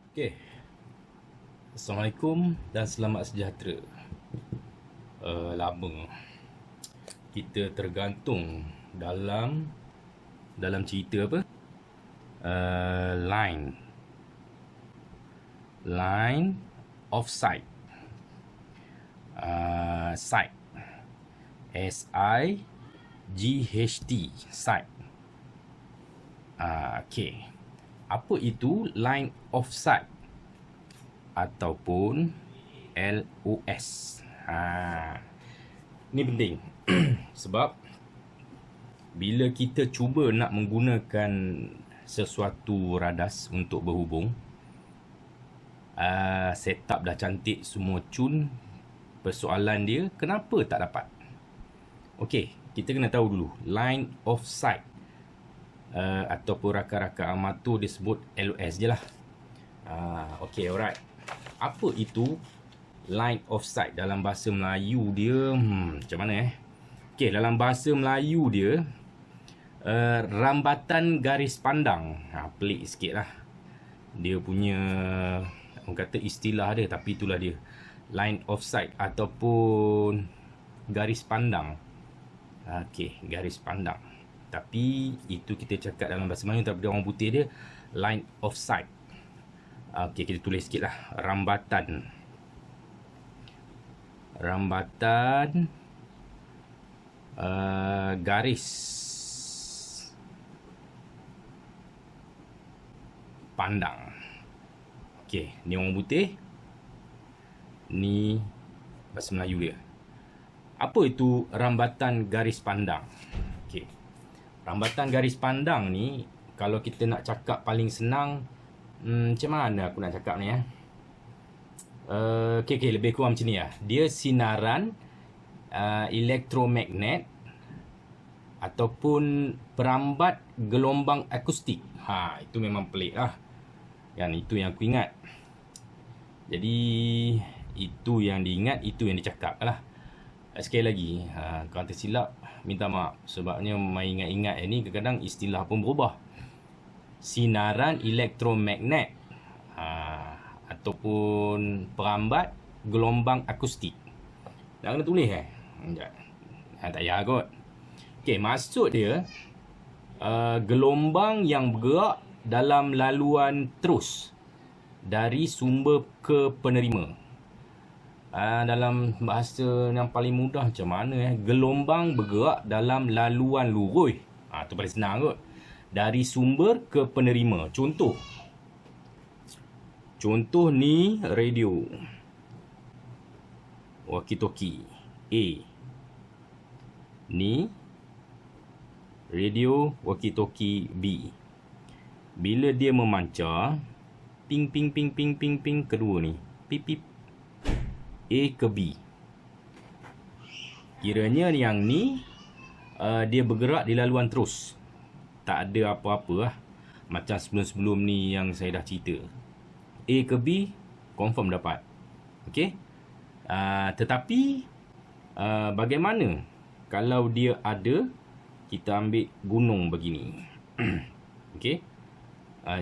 Okey. Assalamualaikum dan selamat sejahtera. Lama kita tergantung dalam cerita apa? Line of sight. Sight. SIGHT. Sight. Okey. Apa itu line of sight ataupun LOS? Ini penting sebab bila kita cuba nak menggunakan sesuatu radas untuk berhubung, setup dah cantik, semua cun, persoalan dia kenapa tak dapat? Okey, kita kena tahu dulu line of sight ataupun rakan-rakan amatur disebut LOS je lah. Okey, alright. Apa itu line of sight dalam bahasa Melayu dia? Macam mana Okey, dalam bahasa Melayu dia rambatan garis pandang. Pelik sikit lah dia punya, orang kata istilah dia, tapi itulah dia, line of sight ataupun garis pandang. Okey, garis pandang, tapi itu kita cakap dalam bahasa Melayu, tapi dia orang putih dia line of sight. Okey, kita tulis sikit lah. Rambatan garis pandang. Okey, ni orang putih, ni bahasa Melayu dia. Apa itu rambatan garis pandang? Okey, rambatan garis pandang ni kalau kita nak cakap paling senang, macam mana aku nak cakap ni Okey, lebih kurang macam ni lah. Dia sinaran elektromagnet ataupun perambat gelombang akustik. Itu memang pelik lah kan, itu yang aku ingat. Jadi itu yang diingat, itu yang dicakap lah. Sekali lagi, kalau tersilap minta maaf, sebabnya main ingat-ingat ni kadang-kadang istilah pun berubah. Sinaran elektromagnet ataupun perambat gelombang akustik. Nak kena tulis tak payah kot. Okey, maksud dia gelombang yang bergerak dalam laluan terus dari sumber ke penerima. Dalam bahasa yang paling mudah macam mana gelombang bergerak dalam laluan lurus. Tu paling senang kot. Dari sumber ke penerima. Contoh ni radio walkie-talkie A. Ni radio walkie-talkie B. Bila dia memancar, ping ping ping ping ping ping, kedua ni pip pip, A ke B. Kiranya yang ni dia bergerak di laluan terus, tak ada apa-apa lah, macam sebelum-sebelum ni yang saya dah cerita. A ke B confirm dapat. Okey. Tetapi bagaimana kalau dia ada, kita ambil gunung begini. Okey.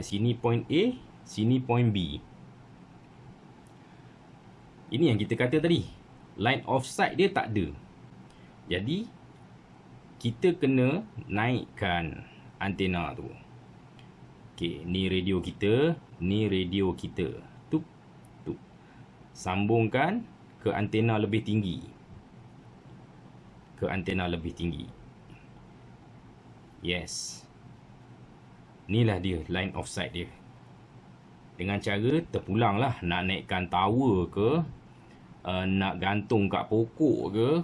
Sini point A, sini point B. Ini yang kita kata tadi, line of sight dia tak ada. Jadi kita kena naikkan antena tu. Okey, ni radio kita, ni radio kita. Tu. Sambungkan ke antena lebih tinggi. Yes. Inilah dia line of sight dia. Dengan cara terpulang lah, nak naikkan tower ke, nak gantung kat pokok ke,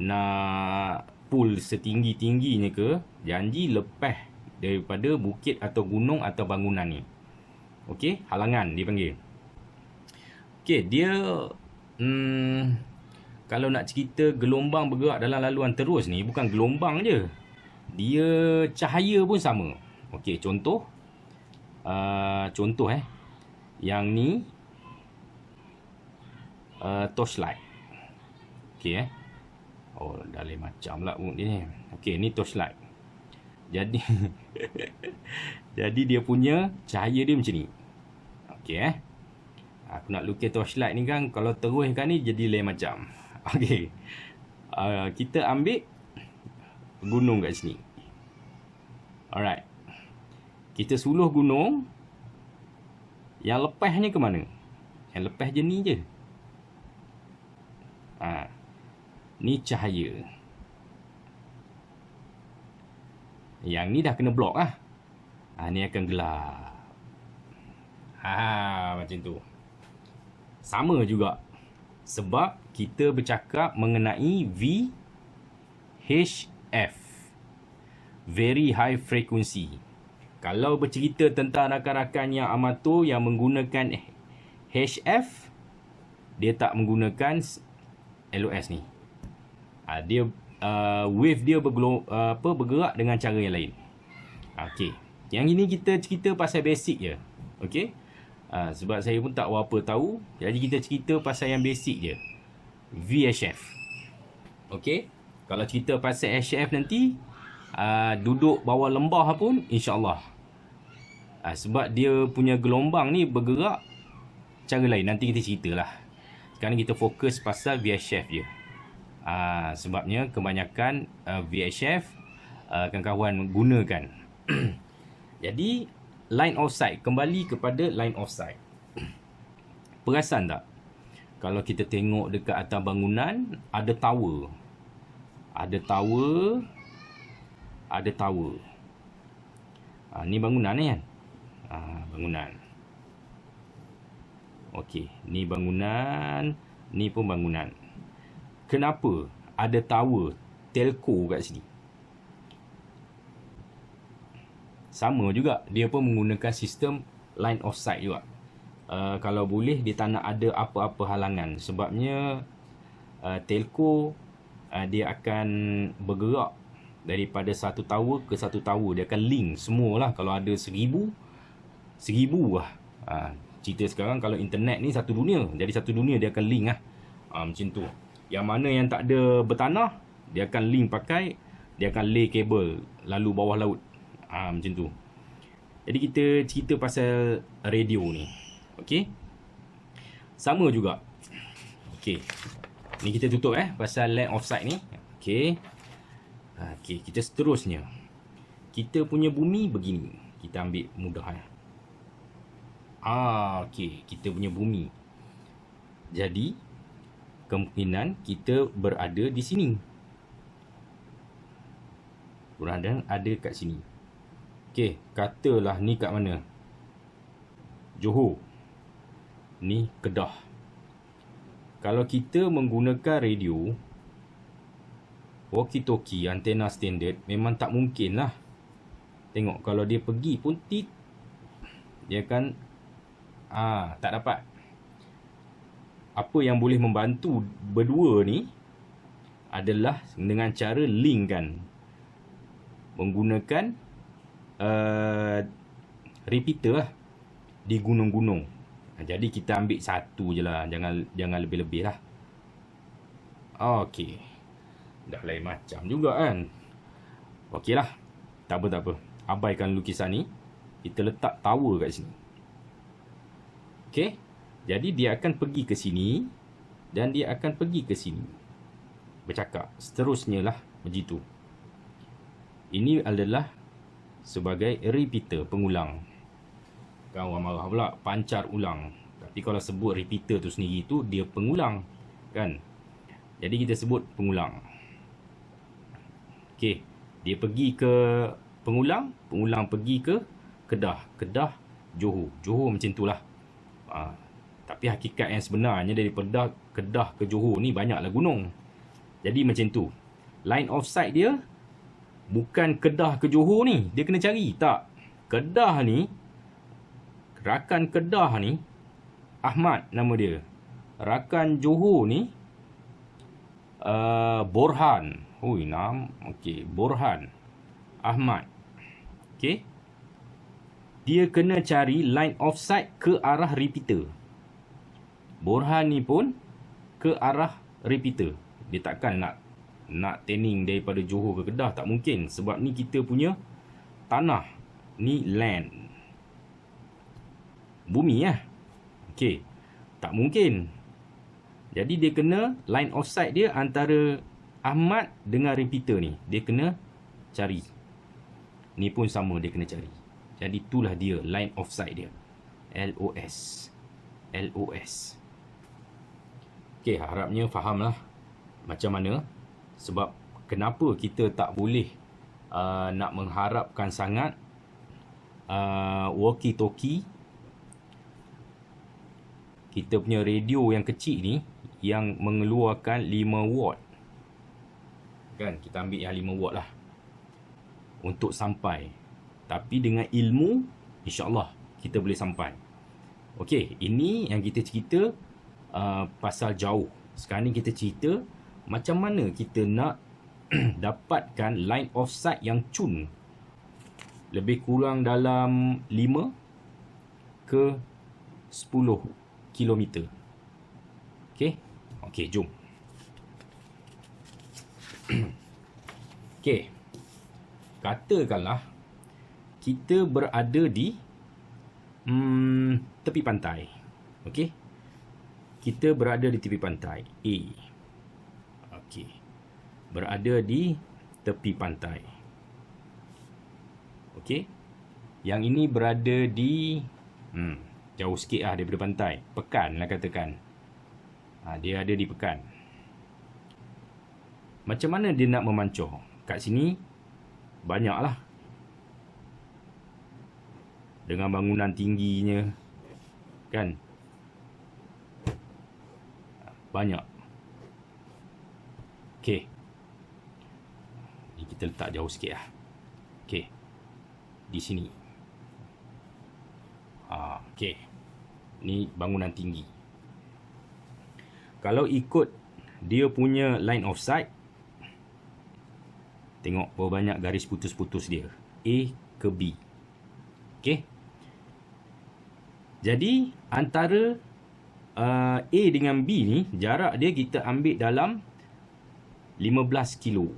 nak pull setinggi-tingginya ke, janji lepas daripada bukit atau gunung atau bangunan ni. Okey, halangan dia panggil. Okey, dia kalau nak cerita gelombang bergerak dalam laluan terus ni, bukan gelombang je, dia cahaya pun sama. Okey, contoh yang ni torchlight. Okey dah lain macam lah dia ni. Okey, ni torchlight. Jadi jadi dia punya cahaya dia macam ni. Okey Aku nak lukis torchlight ni kan, kalau teruskan ni jadi lain macam. Okey. Kita ambil gunung kat sini. Alright. Kita suluh gunung. Yang lepasnya ke mana? Yang lepas je ni je. Ni cahaya. Yang ni dah kena blok lah. Ni akan gelap. Macam tu. Sama juga. Sebab kita bercakap mengenai VHF. Very High Frequency. Kalau bercerita tentang rakan-rakan yang amatur yang menggunakan HF, dia tak menggunakan LOS ni. Dia wave dia bergerak dengan cara yang lain. Okey. Yang ini kita cerita pasal basic je. Okey. Sebab saya pun tak berapa tahu. Jadi kita cerita pasal yang basic je. VHF. Okey. Kalau cerita pasal HF nanti, duduk bawah lembah pun insya-Allah. Sebab dia punya gelombang ni bergerak cara lain. Nanti kita ceritalah. Sekarang kita fokus pasal VHF je. Sebabnya kebanyakan VHF kawan-kawan gunakan. Jadi line of sight, kembali kepada line of sight. Perasan tak? Kalau kita tengok dekat atas bangunan, ada tower. Ada tower. Ada tower. Ni bangunan ni kan? Bangunan. Okey, ni bangunan, ni pun bangunan. Kenapa ada tower telco kat sini? Sama juga, dia pun menggunakan sistem line of sight juga. Kalau boleh, dia tak nak ada apa-apa halangan. Sebabnya telco dia akan bergerak daripada satu tower ke satu tower. Dia akan link semualah. Kalau ada 1000 lah. Cerita sekarang kalau internet ni satu dunia. Jadi satu dunia dia akan link lah. Macam tu. Yang mana yang tak ada bertanah, dia akan link pakai, dia akan lay kabel lalu bawah laut. Macam tu. Jadi kita cerita pasal radio ni. Okey. Sama juga. Okey. Ni kita tutup pasal line of sight ni. Okey. Okey, kita seterusnya. Kita punya bumi begini. Kita ambil mudah okey, kita punya bumi. Jadi kemungkinan kita berada di sini. Berada ada kat sini. Okey, katalah ni kat mana? Johor. Ni Kedah. Kalau kita menggunakan radio, walkie-talkie, antena standard, memang tak mungkin lah. Tengok, kalau dia pergi pun dia akan tak dapat. Apa yang boleh membantu berdua ni adalah dengan cara link kan, menggunakan repeater lah di gunung-gunung. Jadi kita ambil satu je lah, jangan lebih-lebih lah. Okey, dah lain macam juga kan. Okey lah, tak apa. Abaikan lukisan ni. Kita letak tower kat sini. Okey, jadi dia akan pergi ke sini dan dia akan pergi ke sini. Bercakap seterusnya lah begitu. Ini adalah sebagai repeater, pengulang. Kan orang marah pula, pancar ulang. Tapi kalau sebut repeater tu sendiri tu, dia pengulang kan. Jadi kita sebut pengulang. Okey, dia pergi ke pengulang pergi ke Kedah, Johor macam itulah. Tapi hakikat yang sebenarnya daripada Kedah ke Johor ni banyaklah gunung. Jadi macam tu. Line of sight dia bukan Kedah ke Johor ni, dia kena cari. Tak. Kedah ni, rakan Kedah ni Ahmad nama dia. Rakan Johor ni Borhan. Okey, Borhan Ahmad. Okey. Dia kena cari line of sight ke arah repeater. Borhan ni pun ke arah repeater. Dia takkan nak turning daripada Johor ke Kedah, tak mungkin. Sebab ni kita punya tanah. Ni land. Bumi Okey, tak mungkin. Jadi dia kena line of sight dia antara Ahmad dengan repeater ni. Dia kena cari. Ni pun sama, dia kena cari. Jadi itulah dia line of sight dia. LOS. LOS. Okey, harapnya fahamlah macam mana. Sebab kenapa kita tak boleh nak mengharapkan sangat walkie-talkie, kita punya radio yang kecil ni yang mengeluarkan 5 watt. Kan, kita ambil yang 5 watt lah untuk sampai. Tapi dengan ilmu, insya-Allah kita boleh sampai. Okey, ini yang kita cerita pasal jauh. Sekarang ni kita cerita macam mana kita nak dapatkan line of sight yang cun. Lebih kurang dalam 5 ke 10 kilometer. Okey. Okey, jom. Okey. Katakanlah kita berada di tepi pantai. Okey. Kita berada di tepi pantai A. Okey. Berada di tepi pantai. Okey. Yang ini berada di jauh sikit lah daripada pantai. Pekan lah katakan. Dia ada di Pekan. Macam mana dia nak memancur? Kat sini banyaklah. Dengan bangunan tingginya, kan? Banyak. Okey. Ni kita letak jauh sikit lah. Okey. Di sini. Okey. Ni bangunan tinggi. Kalau ikut dia punya line of sight, tengok berapa banyak garis putus-putus dia. A ke B. Okey. Jadi antara A dengan B ni, jarak dia kita ambil dalam 15 kilo.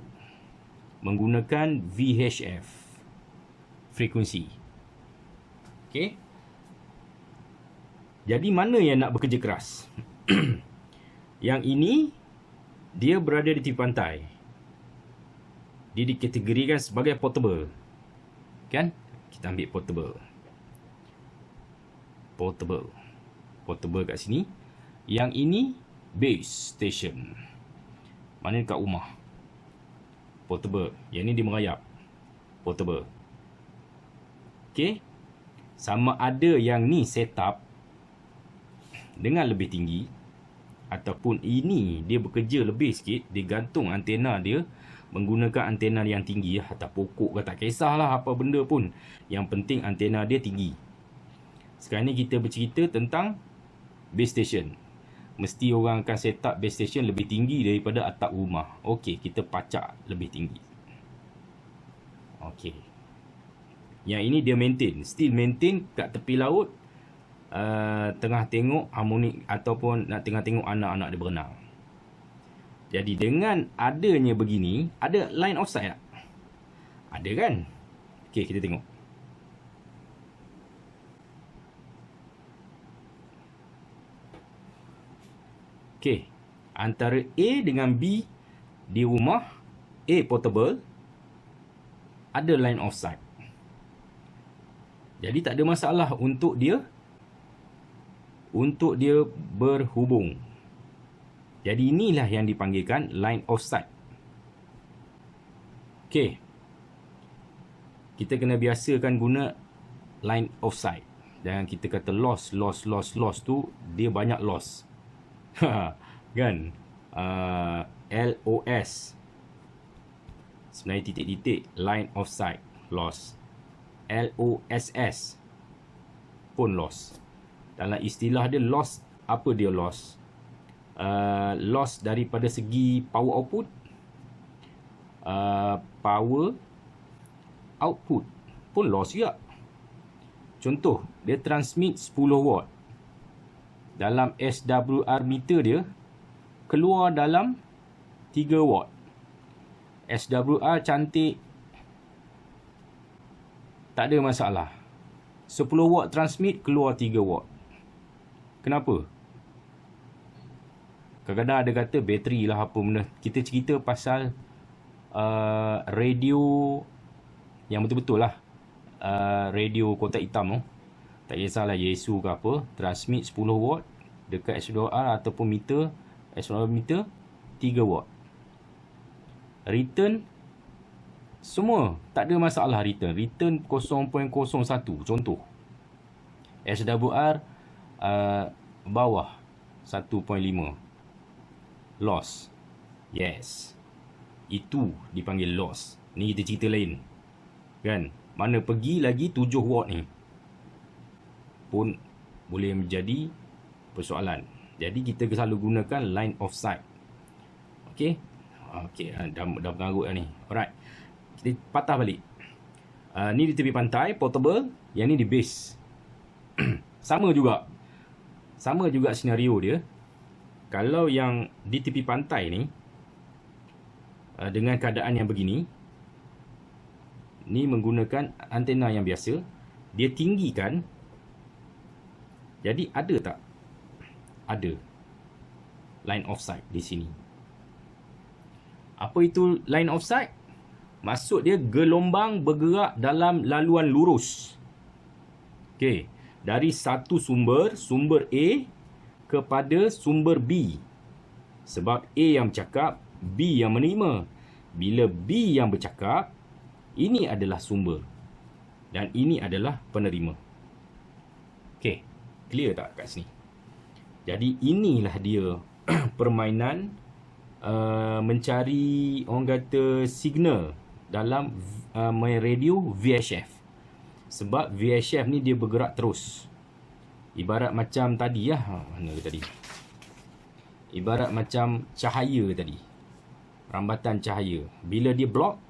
Menggunakan VHF. Frekuensi. Okey. Jadi mana yang nak bekerja keras? Yang ini, dia berada di tepi pantai. Dia dikategorikan sebagai portable. Kan? Kita ambil portable. Portable. Portable kat sini. Yang ini, base station. Mana dekat rumah. Portable. Yang ni dia merayap. Portable. Okey. Sama ada yang ni setup dengan lebih tinggi, ataupun ini dia bekerja lebih sikit, dia gantung antena dia menggunakan antena yang tinggi, atas pokok ke tak kisahlah apa benda pun, yang penting antena dia tinggi. Sekarang ni kita bercerita tentang base station. Mesti orang akan set up base station lebih tinggi daripada atap rumah. Okey, kita pacak lebih tinggi. Okey. Yang ini dia maintain, still maintain kat tepi laut, tengah tengok harmonik ataupun nak tengah tengok anak-anak dia berenang. Jadi dengan adanya begini, ada line of sight tak? Ada kan? Okey, kita tengok. Okey, antara A dengan B di rumah, A portable, ada line of sight. Jadi tak ada masalah untuk dia berhubung. Jadi inilah yang dipanggilkan line of sight. Okey. Kita kena biasakan guna line of sight. Jangan kita kata loss tu, dia banyak loss. Kan? LOS. Sebenarnya titik-titik line of sight, loss. LOSS pun loss. Dalam istilah dia loss, apa dia loss? Loss daripada segi power output, power output pun loss juga. Contoh, dia transmit 10 watt. Dalam SWR meter dia keluar dalam 3 watt. SWR cantik, tak ada masalah. 10 watt transmit, keluar 3 watt. Kenapa? Kadang-kadang ada kata bateri lah apa benda. Kita cerita pasal radio yang betul-betul lah. Radio kotak hitam tu. Tak kisahlah Yesu ke apa. Transmit 10 watt dekat SWR ataupun meter. SWR meter 3 watt. Return semua tak ada masalah return. Return 0.01 contoh. SWR bawah 1.5. Loss. Yes. Itu dipanggil loss. Ni kita cerita lain. Kan? Mana pergi lagi 7 watt ni pun boleh menjadi persoalan. Jadi kita selalu gunakan line of sight. Okey. Okey, dah mengarut dah ni. Alright. Kita patah balik. Ni di tepi pantai, portable. Yang ni di base. Sama juga senario dia. Kalau yang di tepi pantai ni, dengan keadaan yang begini, ni menggunakan antena yang biasa, dia tinggikan. Jadi ada tak? Ada line of sight di sini. Apa itu line of sight? Maksud dia gelombang bergerak dalam laluan lurus. Okey, dari satu sumber A kepada sumber B. Sebab A yang bercakap, B yang menerima. Bila B yang bercakap, ini adalah sumber dan ini adalah penerima. Okey, clear tak kat sini? Jadi inilah dia permainan mencari orang kata signal dalam main radio VHF. Sebab VHF ni dia bergerak terus. Ibarat macam tadi lah. Mana tadi? Ibarat macam cahaya tadi. Rambatan cahaya. Bila dia block,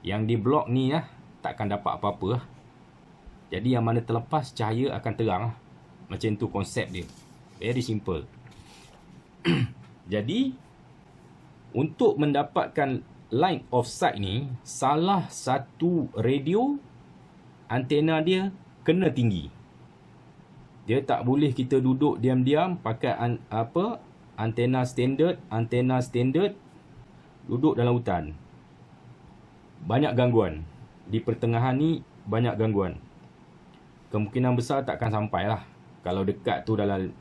yang di block ni lah, takkan dapat apa-apa lah. Jadi yang mana terlepas, cahaya akan terang lah. Macam tu konsep dia. Very simple. Jadi, untuk mendapatkan line of sight ni, salah satu radio, antena dia kena tinggi. Dia tak boleh kita duduk diam-diam pakai antena standard duduk dalam hutan. Banyak gangguan. Di pertengahan ni banyak gangguan. Kemungkinan besar takkan sampai lah. Kalau dekat tu dalam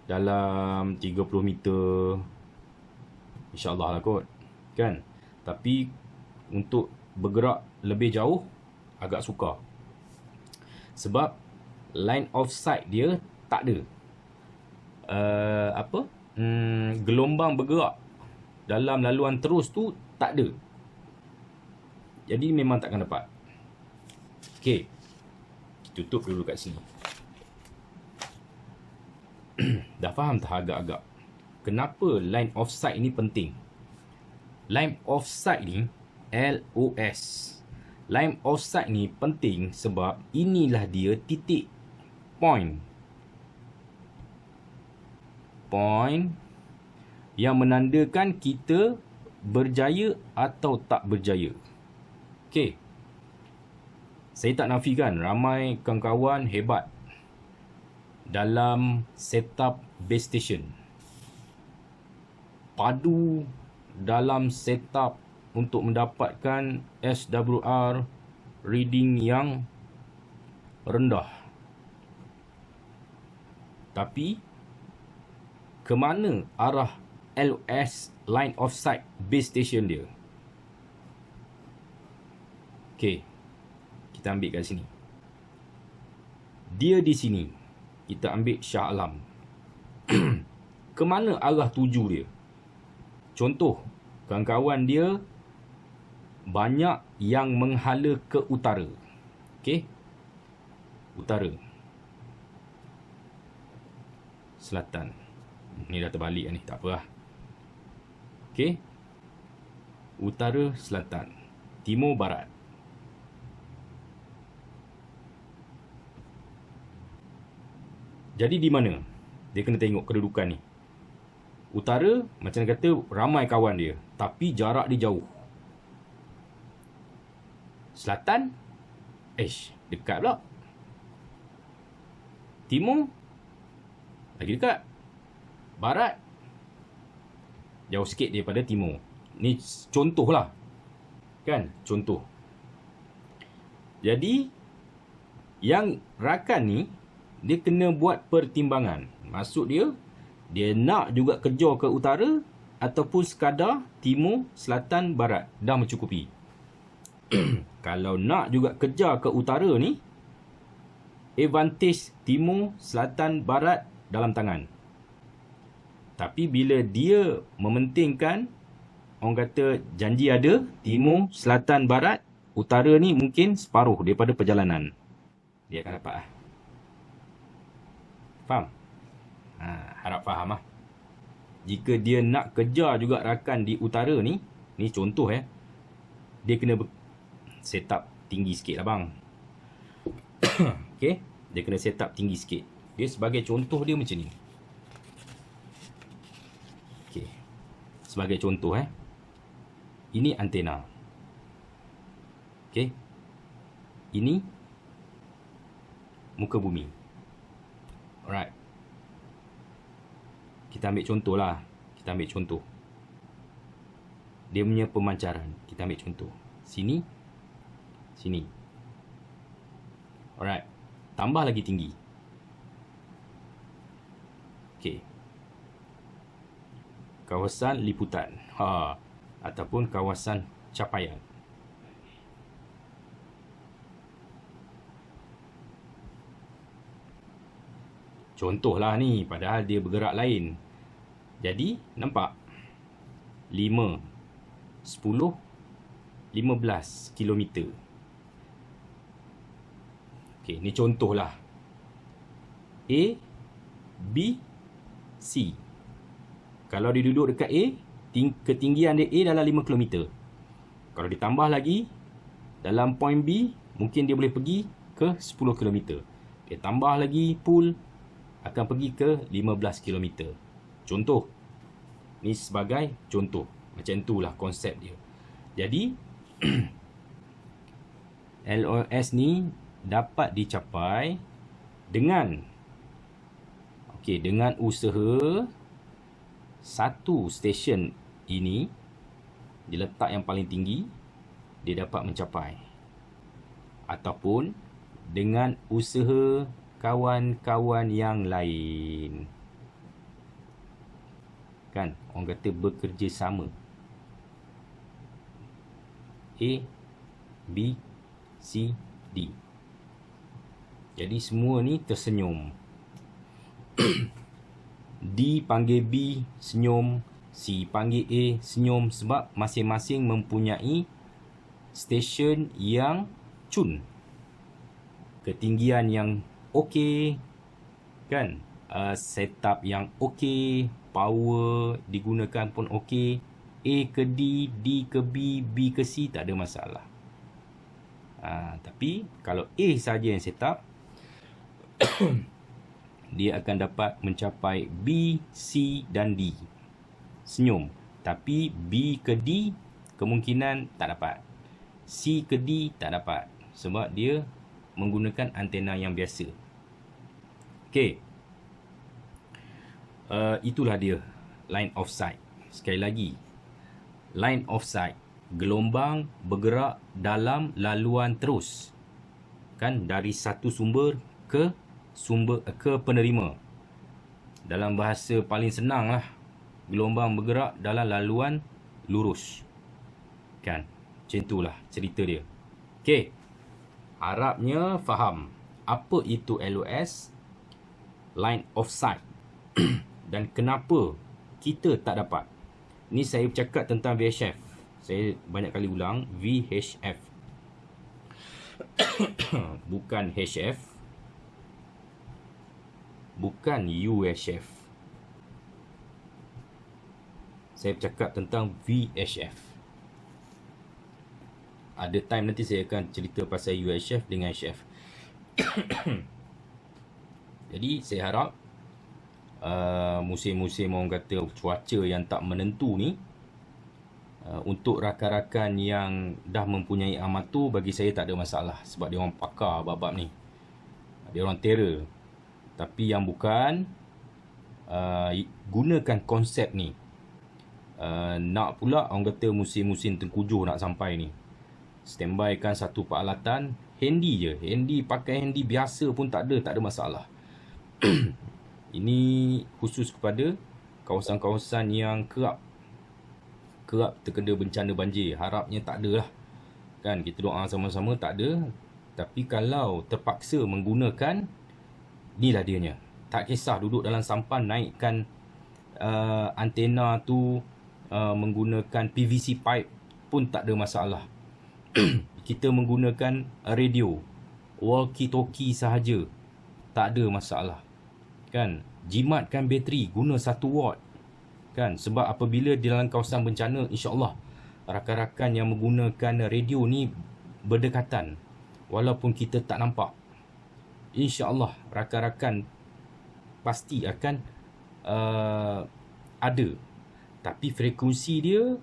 30 meter, InsyaAllah lah kot. Kan? Tapi untuk bergerak lebih jauh agak sukar. Sebab line of sight dia tak ada gelombang bergerak dalam laluan terus tu tak ada. Jadi memang takkan dapat. Okey, tutup dulu kat sini. Dah faham tak agak-agak kenapa line of sight ni penting? Line of sight ni LOS. Line of sight ni penting sebab inilah dia titik, point yang menandakan kita berjaya atau tak berjaya. Okey. Saya tak nafikan ramai kawan-kawan hebat dalam setup base station. Padu dalam setup untuk mendapatkan SWR reading yang rendah. Tapi ke mana arah LOS, line of sight base station dia? Okey. Kita ambil kat sini. Dia di sini. Kita ambil Shah Alam. Ke mana arah tuju dia? Contoh, kawan-kawan dia banyak yang menghala ke utara. Okey. Utara. Selatan. Ni dah terbalik ni, tak apalah. Okey. Utara, selatan. Timur, barat. Jadi di mana? Dia kena tengok kedudukan ni. Utara, macam dia kata, ramai kawan dia. Tapi jarak dia jauh. Selatan, dekat pula. Timur, Lagi dekat. Barat jauh sikit daripada timur. Ni contoh lah. Kan? Contoh. Jadi, yang rakan ni, dia kena buat pertimbangan. Maksud dia nak juga kejar ke utara ataupun sekadar timur, selatan, barat. Dah mencukupi. Kalau nak juga kejar ke utara ni, advantage timur, selatan, barat dalam tangan. Tapi bila dia mementingkan, orang kata janji ada, timur, selatan, barat, utara ni mungkin separuh daripada perjalanan. Dia akan dapat lah. Faham? Harap faham lah. Jika dia nak kejar juga rakan di utara ni contoh dia kena set up tinggi sikit lah bang. Okay? Dia kena set up tinggi sikit. Dia sebagai contoh dia macam ni. Okay. Sebagai contoh ini antena. Okay. Ini muka bumi. Alright. Kita ambil contoh lah. Kita ambil contoh. Dia punya pemancaran. Kita ambil contoh. Sini. Sini. Alright. Tambah lagi tinggi. Okay. Kawasan liputan. Ataupun kawasan capaian. Contohlah ni, padahal dia bergerak lain. Jadi, nampak? 5, 10, 15 kilometer. Okey, ni contohlah. A, B, C. Kalau dia duduk dekat A, ketinggian dia A dalam 5 kilometer. Kalau ditambah lagi, dalam point B, mungkin dia boleh pergi ke 10 kilometer. Dia tambah lagi pool, akan pergi ke 15 km. Contoh. Ni sebagai contoh. Macam itulah konsep dia. Jadi, LOS ni dapat dicapai dengan dengan usaha satu stesen ini diletak yang paling tinggi, dia dapat mencapai. Ataupun dengan usaha kawan-kawan yang lain. Kan? Orang kata bekerjasama. A, B, C, D. Jadi semua ni tersenyum. D panggil B senyum, C panggil A senyum sebab masing-masing mempunyai stesen yang cun. Ketinggian yang okey, kan? Setup yang okey, power digunakan pun okey. A ke D, D ke B, B ke C tak ada masalah. Tapi kalau A saja yang setup, dia akan dapat mencapai B, C dan D. Senyum. Tapi B ke D kemungkinan tak dapat. C ke D tak dapat. Sebab dia menggunakan antena yang biasa. Okey. Itulah dia line of sight. Sekali lagi, line of sight, gelombang bergerak dalam laluan terus, kan, dari satu sumber ke penerima. Dalam bahasa paling senang lah, gelombang bergerak dalam laluan lurus, kan. Macam itulah cerita dia. Okey, harapnya faham apa itu LOS, line of sight, dan kenapa kita tak dapat. Ni saya bercakap tentang VHF. Saya banyak kali ulang, VHF. Bukan HF. Bukan UHF. Saya bercakap tentang VHF. Ada time nanti saya akan cerita pasal UHF dengan HF. Jadi saya harap musim-musim orang kata cuaca yang tak menentu ni, untuk rakan-rakan yang dah mempunyai armatur, bagi saya tak ada masalah. Sebab dia orang pakar bab-bab ni, dia orang terror. Tapi yang bukan, gunakan konsep ni. Nak pula orang kata musim-musim tengkujuh nak sampai ni, standby kan satu peralatan handy je. Pakai handy biasa pun tak ada masalah. Ini khusus kepada kawasan-kawasan yang kerap terkena bencana banjir. Harapnya tak ada lah, kan. Kita doa sama-sama tak ada. Tapi kalau terpaksa menggunakan, inilah dianya. Tak kisah duduk dalam sampan, naikkan antena tu, menggunakan PVC pipe pun tak ada masalah. Kita menggunakan radio, walkie-talkie sahaja, tak ada masalah, kan. Jimatkan bateri, guna 1 watt, kan. Sebab apabila di dalam kawasan bencana, insya-Allah rakan-rakan yang menggunakan radio ni berdekatan, walaupun kita tak nampak, insya-Allah rakan-rakan pasti akan ada. Tapi frekuensi dia,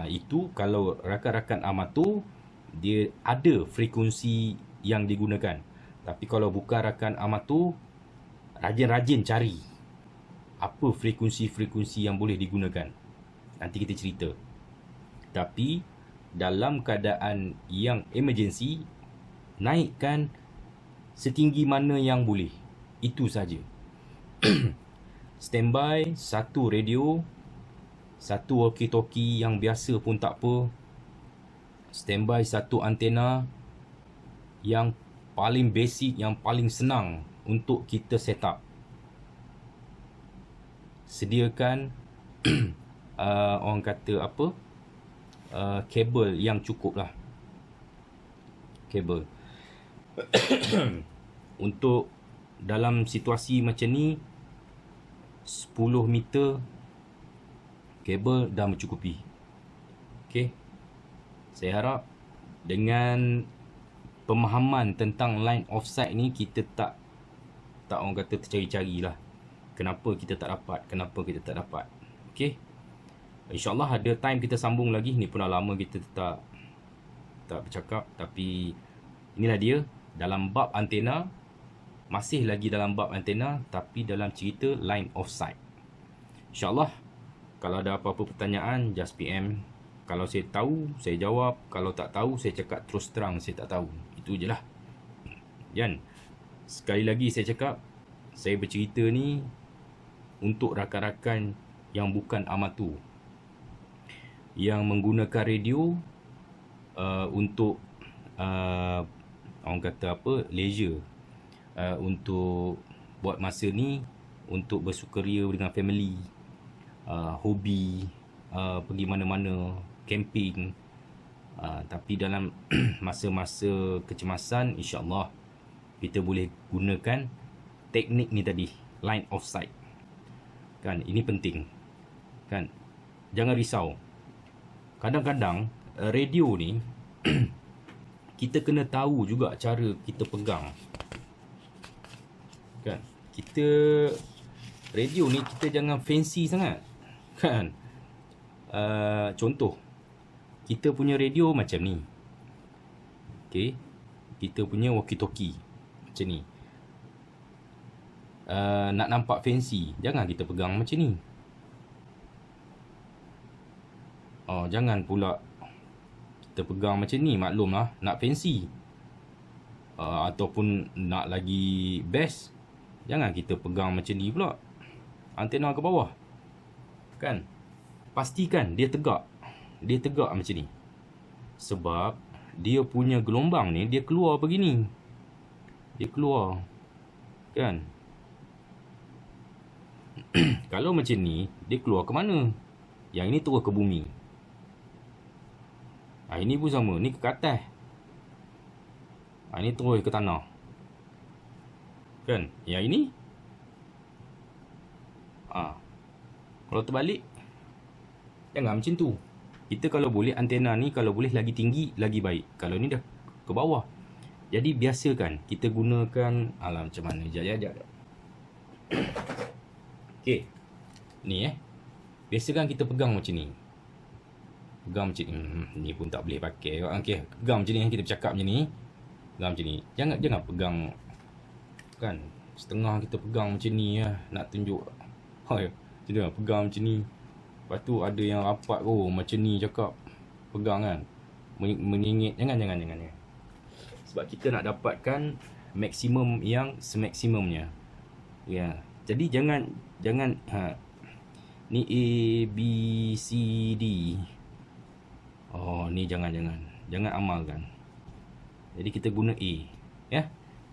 itu kalau rakan-rakan amatur, dia ada frekuensi yang digunakan. Tapi kalau bukan rakan amatur, rajin-rajin cari apa frekuensi-frekuensi yang boleh digunakan. Nanti kita cerita. Tapi dalam keadaan yang emergency, naikkan setinggi mana yang boleh. Itu saja. Standby 1 radio, 1 walkie-talkie yang biasa pun tak apa. Standby 1 antena yang paling basic, yang paling senang untuk kita set up. Sediakan orang kata apa, kabel yang cukup lah. Kabel untuk dalam situasi macam ni, 10 meter kabel dah mencukupi. Okey. Saya harap dengan pemahaman tentang line of sight ni, kita tak orang kata tercari-carilah kenapa kita tak dapat. Okey. InsyaAllah ada time kita sambung lagi. Ni pun dah lama kita tak bercakap. Tapi inilah dia dalam bab antena. Masih lagi dalam bab antena, tapi dalam cerita line of sight. InsyaAllah, kalau ada apa-apa pertanyaan, just PM. Kalau saya tahu, saya jawab. Kalau tak tahu, saya cakap terus terang saya tak tahu. Itu je lah. Kan? Sekali lagi saya cakap, saya bercerita ni untuk rakan-rakan yang bukan amatur, yang menggunakan radio untuk orang kata apa, leisure, untuk buat masa ni untuk bersukaria dengan family, hobi, pergi mana-mana, camping. Tapi dalam masa-masa kecemasan, insya-Allah kita boleh gunakan teknik ni tadi, line of sight. Kan, ini penting. Kan? Jangan risau. Kadang-kadang radio ni kita kena tahu juga cara kita pegang. Kan? Kita radio ni kita jangan fancy sangat. Kan? Contoh, kita punya radio macam ni. Okey. Kita punya walkie-talkie macam ni. Nak nampak fancy, jangan kita pegang macam ni. Jangan pula kita pegang macam ni. Maklumlah, nak fancy, ataupun nak lagi best, jangan kita pegang macam ni pula, antena ke bawah. Kan? Pastikan dia tegak. Dia tegak macam ni. Sebab dia punya gelombang ni, dia keluar begini. Dia keluar. Kan? Kalau macam ni, dia keluar ke mana? Yang ini terus ke bumi. Ini pun sama. Ni ke atas. Ini terus ke tanah. Kan? Yang ini, kalau terbalik, jangan macam tu. Kita kalau boleh, antena ni kalau boleh lagi tinggi, lagi baik. Kalau ni dah ke bawah. Jadi biasakan kita gunakan, macam mana? Sekejap. Okey. Ni biasakan kita pegang macam ni. Pegang macam ni. Ni pun tak boleh pakai. Okey, pegang macam ni, kita bercakap macam ni. Pegang macam ni. Jangan pegang, kan, setengah kita pegang macam ni nak tunjuk Hai, macam mana pegang macam ni. Lepas tu ada yang rapat, oh macam ni cakap. Pegang kan. Menyengit. Jangan. Sebab kita nak dapatkan maksimum yang semaksimumnya. Ya. Jadi jangan ni A B C D. Oh, ni jangan amalkan. Jadi kita guna A, ya.